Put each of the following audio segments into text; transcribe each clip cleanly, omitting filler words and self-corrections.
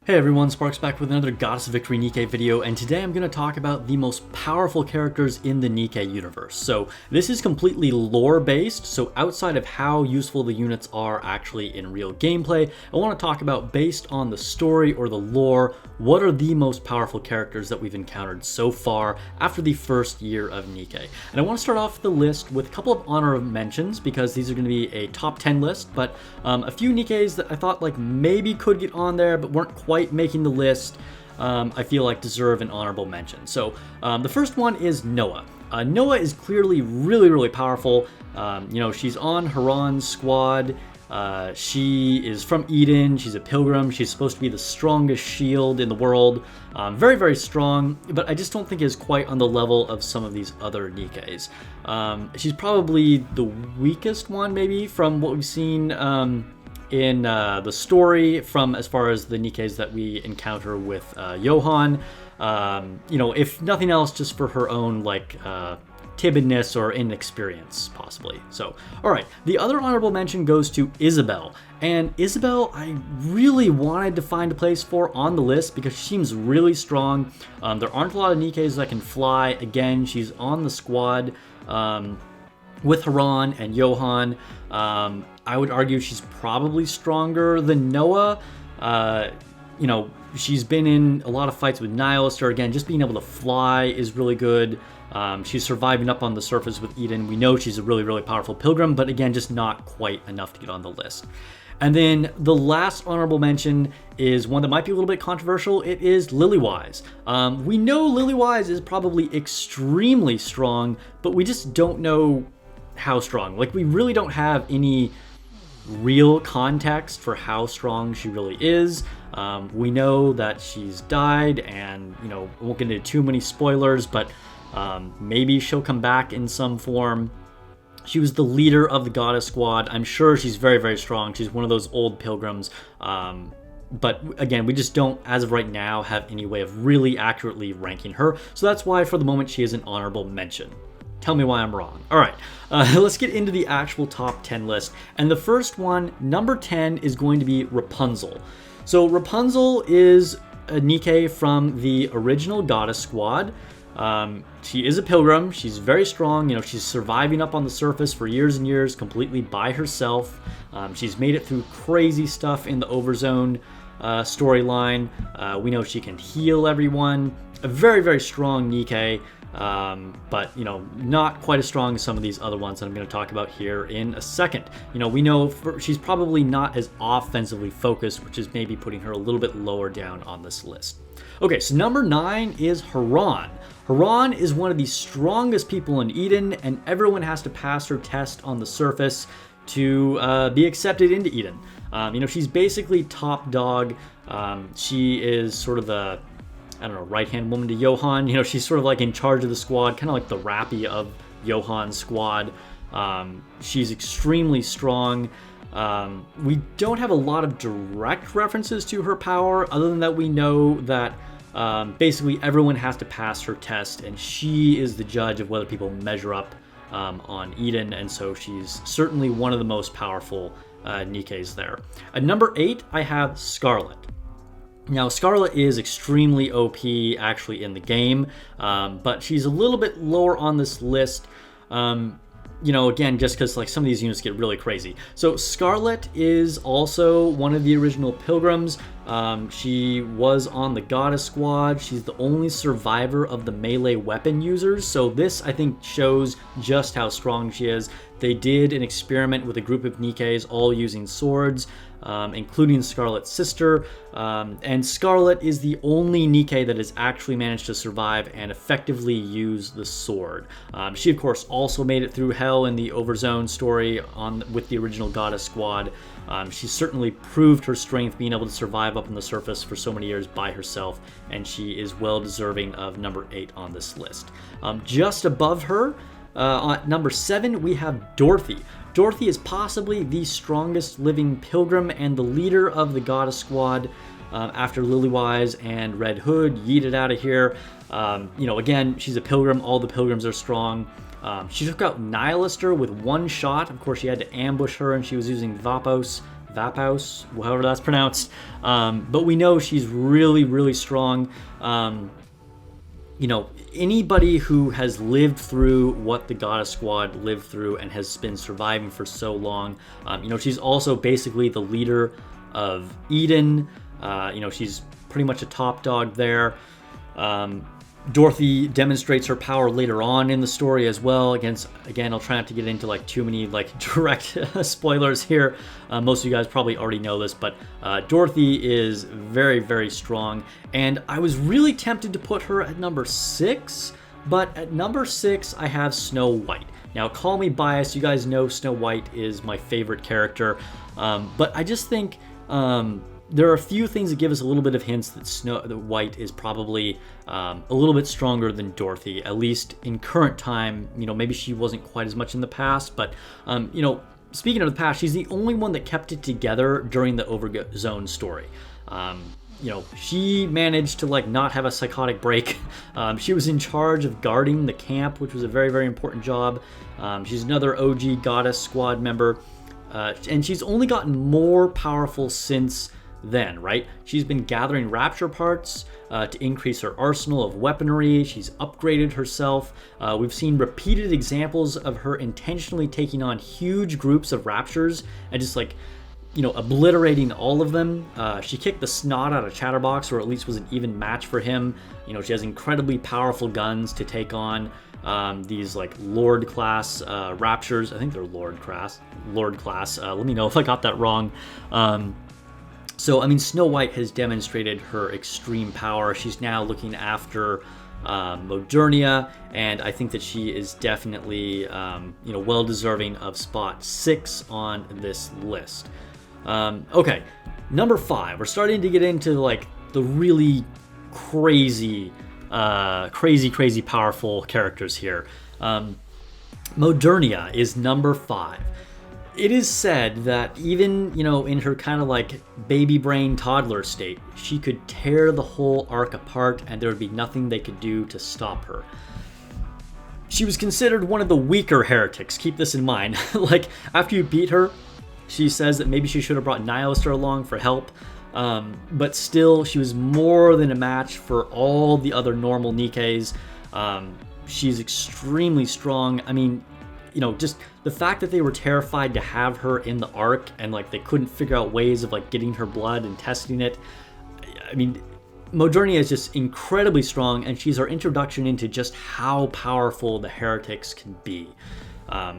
Hey everyone, Sparks back with another Goddess of Victory Nikke video, and today I'm going to talk about the most powerful characters in the Nikke universe. So this is completely lore based, so outside of how useful the units are actually in real gameplay, I want to talk about, based on the story or the lore, what are the most powerful characters that we've encountered so far after the first year of Nikke. And I want to start off the list with a couple of honorable mentions, because these are going to be a top 10 list, but a few Nikkes that I thought like maybe could get on there but weren't quite making the list, I feel like deserve an honorable mention. So the first one is Noah. Noah is clearly really powerful. She's on Haron's squad. She is from Eden. She's a pilgrim. She's supposed to be the strongest shield in the world. Very strong, but I just don't think is quite on the level of some of these other Nikkes. She's probably the weakest one, maybe, from what we've seen in the story, from as far as the Nikkes that we encounter with Johan. If nothing else, just for her own timidness or inexperience, possibly. So, all right, the other honorable mention goes to Isabelle. And Isabelle, I really wanted to find a place for on the list because she seems really strong. There aren't a lot of Nikkes that can fly. Again, she's on the squad with Haron and Johan. I would argue she's probably stronger than Noah. She's been in a lot of fights with Nister. Again, just being able to fly is really good. She's surviving up on the surface with Eden. We know she's a really powerful pilgrim, but again, just not quite enough to get on the list. And then the last honorable mention is one that might be a little bit controversial. It is Lilywise. We know Lilywise is probably extremely strong, but we just don't know how strong. We really don't have any real context for how strong she really is. We know that she's died, and I won't get into too many spoilers, but maybe she'll come back in some form. She was the leader of the goddess squad. I'm sure she's very strong. She's one of those old pilgrims. But again, we just don't, as of right now, have any way of really accurately ranking her. So that's why, for the moment, she is an honorable mention. Tell me why I'm wrong. All right, let's get into the actual top 10 list. And the first one, number 10, is going to be Rapunzel. So Rapunzel is a Nikke from the original goddess squad. She is a pilgrim. She's very strong. She's surviving up on the surface for years and years completely by herself. She's made it through crazy stuff in the Overzone storyline. We know she can heal everyone. A very strong Nikke. But not quite as strong as some of these other ones that I'm going to talk about here in a second. We know she's probably not as offensively focused, which is maybe putting her a little bit lower down on this list. Okay, so number 9 is Haron. Haron is one of the strongest people in Eden, and everyone has to pass her test on the surface to be accepted into Eden. She's basically top dog. She is sort of the right-hand woman to Johan. She's sort of like in charge of the squad, kind of like the Rappy of Johan's squad. She's extremely strong. We don't have a lot of direct references to her power, other than that we know that basically everyone has to pass her test, and she is the judge of whether people measure up on Eden, and so she's certainly one of the most powerful Nikkes there. At number 8, I have Scarlet. Now, Scarlet is extremely OP actually in the game, but she's a little bit lower on this list. Again, just because some of these units get really crazy. So Scarlet is also one of the original pilgrims. She was on the goddess squad. She's the only survivor of the melee weapon users. So this, I think, shows just how strong she is. They did an experiment with a group of Nikkes all using swords, including Scarlet's sister. And Scarlet is the only Nikke that has actually managed to survive and effectively use the sword. She, of course, also made it through hell in the Overzone story with the original goddess squad. She certainly proved her strength being able to survive up on the surface for so many years by herself, and she is well deserving of number 8 on this list. Just above her, at number 7, we have Dorothy. Dorothy is possibly the strongest living pilgrim and the leader of the goddess squad after Lilywise and Red Hood yeeted out of here. Again, she's a pilgrim. All the pilgrims are strong. She took out Nihilister with one shot. Of course, she had to ambush her, and she was using Vapos. Vapaus, however that's pronounced. But we know she's really, really strong. You know, anybody who has lived through what the Goddess Squad lived through and has been surviving for so long, you know, she's also basically the leader of Eden. You know, she's pretty much a top dog there. Dorothy demonstrates her power later on in the story as well. Again, I'll try not to get into like too many like direct spoilers here. Most of you guys probably already know this, but Dorothy is very, very strong. And I was really tempted to put her at number 6, but at number 6, I have Snow White. Now, call me biased. You guys know Snow White is my favorite character. But I just think there are a few things that give us a little bit of hints that White is probably a little bit stronger than Dorothy, at least in current time. You know, maybe she wasn't quite as much in the past, but you know, speaking of the past, she's the only one that kept it together during the Overzone story. You know, she managed to like not have a psychotic break. She was in charge of guarding the camp, which was a very, very important job. She's another OG Goddess Squad member, and she's only gotten more powerful since then, right? She's been gathering rapture parts to increase her arsenal of weaponry. She's upgraded herself. We've seen repeated examples of her intentionally taking on huge groups of raptures and just like, you know, obliterating all of them. She kicked the snot out of Chatterbox, or at least was an even match for him. You know, she has incredibly powerful guns to take on these like Lord class raptures. I think they're Lord class. Let me know if I got that wrong. So, I mean, Snow White has demonstrated her extreme power. She's now looking after Modernia, and I think that she is definitely, you know, well deserving of spot 6 on this list. Okay, number 5. We're starting to get into like the really crazy powerful characters here. Modernia is number 5. It is said that even, you know, in her kind of like baby brain toddler state, she could tear the whole arc apart and there would be nothing they could do to stop her. She was considered one of the weaker heretics, keep this in mind. Like, after you beat her, she says that maybe she should have brought Nister along for help, but still, she was more than a match for all the other normal Nikkes. She's extremely strong. I mean, you know, just the fact that they were terrified to have her in the Ark and like they couldn't figure out ways of like getting her blood and testing it. I mean, Modernia is just incredibly strong, and she's our introduction into just how powerful the heretics can be.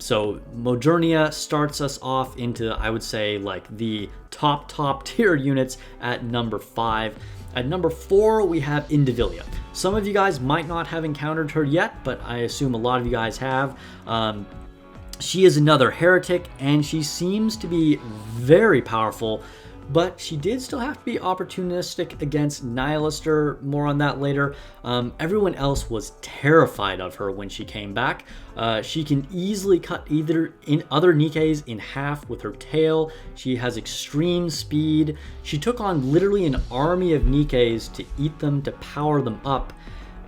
So Modernia starts us off into, I would say, like the top tier units at number 5. At number 4, we have Indila. Some of you guys might not have encountered her yet, but I assume a lot of you guys have. She is another heretic, and she seems to be very powerful, but she did still have to be opportunistic against Nister. More on that later. Everyone else was terrified of her when she came back. She can easily cut other Nikkes in half with her tail. She has extreme speed. She took on literally an army of Nikkes to eat them, to power them up,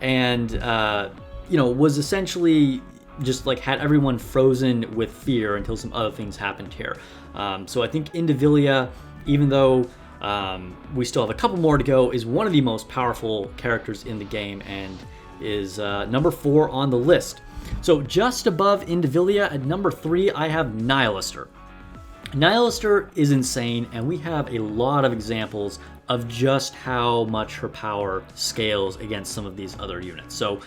and you know, was essentially just like had everyone frozen with fear until some other things happened here. So I think Indila, even though we still have a couple more to go, is one of the most powerful characters in the game and is number 4 on the list. So just above Indila at number 3, I have Nister. Nister is insane, and we have a lot of examples of just how much her power scales against some of these other units. So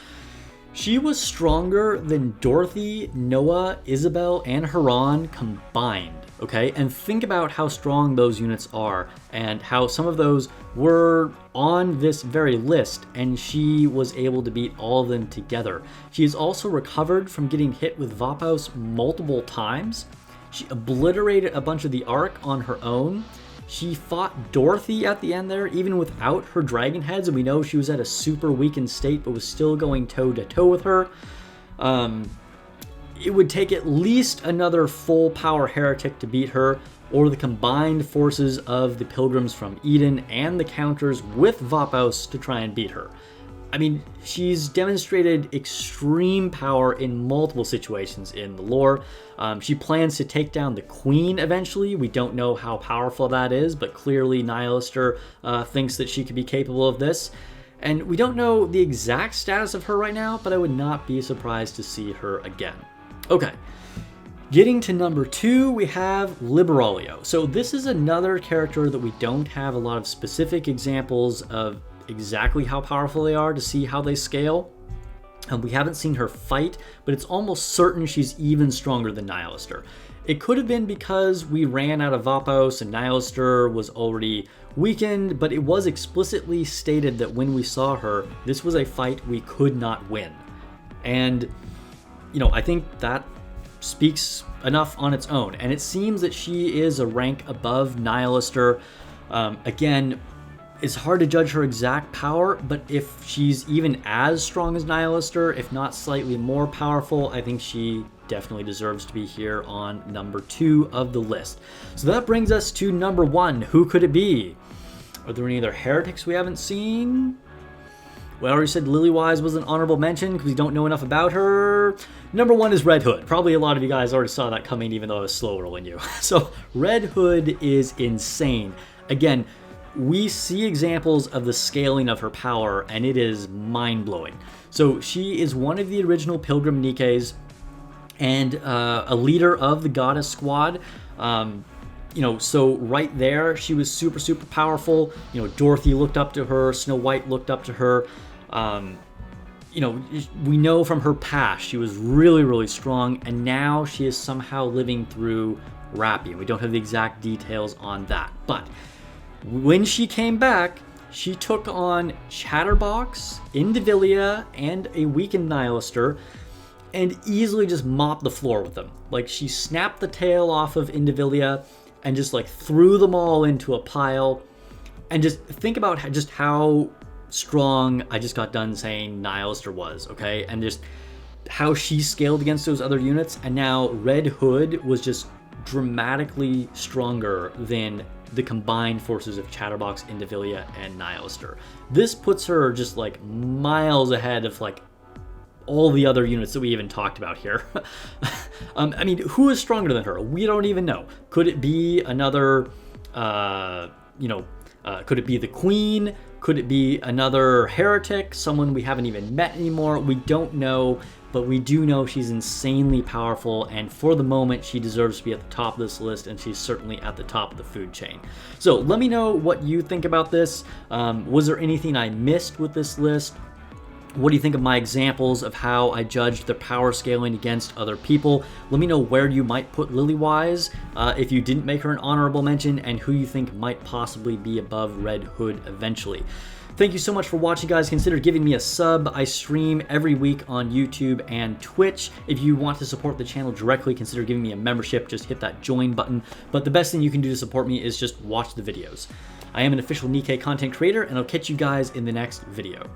she was stronger than Dorothy, Noah, Isabelle, and Haron combined. Okay, and think about how strong those units are and how some of those were on this very list, and she was able to beat all of them together. She has also recovered from getting hit with Vapaus multiple times. She obliterated a bunch of the Ark on her own. She fought Dorothy at the end there, even without her dragon heads, and we know she was at a super weakened state, but was still going toe-to-toe with her. It would take at least another full power heretic to beat her, or the combined forces of the pilgrims from Eden and the counters with Vapaus to try and beat her. I mean, she's demonstrated extreme power in multiple situations in the lore. She plans to take down the queen eventually. We don't know how powerful that is, but clearly Nister thinks that she could be capable of this. And we don't know the exact status of her right now, but I would not be surprised to see her again. Okay, getting to number 2, we have Liberio. So this is another character that we don't have a lot of specific examples of exactly how powerful they are to see how they scale. We haven't seen her fight, but it's almost certain she's even stronger than Nister. It could have been because we ran out of Vapos and Nister was already weakened, but it was explicitly stated that when we saw her, this was a fight we could not win. And, you know, I think that speaks enough on its own. And it seems that she is a rank above Nister. Again, it's hard to judge her exact power, but if she's even as strong as Nister, if not slightly more powerful, I think she definitely deserves to be here on number 2 of the list. So that brings us to number 1. Who could it be? Are there any other heretics we haven't seen? Well, I already said Lilywise was an honorable mention because we don't know enough about her. Number 1 is Red Hood. Probably a lot of you guys already saw that coming, even though I was slow rolling you. So Red Hood is insane. Again, we see examples of the scaling of her power, and it is mind-blowing. So she is one of the original Pilgrim Nikkes and a leader of the Goddess Squad. You know, so right there, she was super, super powerful. You know, Dorothy looked up to her. Snow White looked up to her. You know, we know from her past she was really, really strong, and now she is somehow living through Rappy. We don't have the exact details on that, but when she came back, she took on Chatterbox, Indila, and a weakened Nister, and easily just mopped the floor with them. Like, she snapped the tail off of Indila and just like threw them all into a pile. And just think about just how strong I just got done saying Nister was, okay? And just how she scaled against those other units. And now Red Hood was just dramatically stronger than the combined forces of Chatterbox, Indila, and Nister. This puts her just like miles ahead of like all the other units that we even talked about here. I mean, who is stronger than her? We don't even know. Could it be another, could it be the Queen? Could it be another heretic? Someone we haven't even met anymore? We don't know, but we do know she's insanely powerful, and for the moment, she deserves to be at the top of this list, and she's certainly at the top of the food chain. So let me know what you think about this. Was there anything I missed with this list? What do you think of my examples of how I judged the power scaling against other people? Let me know where you might put Lilywise if you didn't make her an honorable mention, and who you think might possibly be above Red Hood eventually. Thank you so much for watching, guys. Consider giving me a sub. I stream every week on YouTube and Twitch. If you want to support the channel directly, consider giving me a membership. Just hit that join button. But the best thing you can do to support me is just watch the videos. I am an official Nikke content creator, and I'll catch you guys in the next video.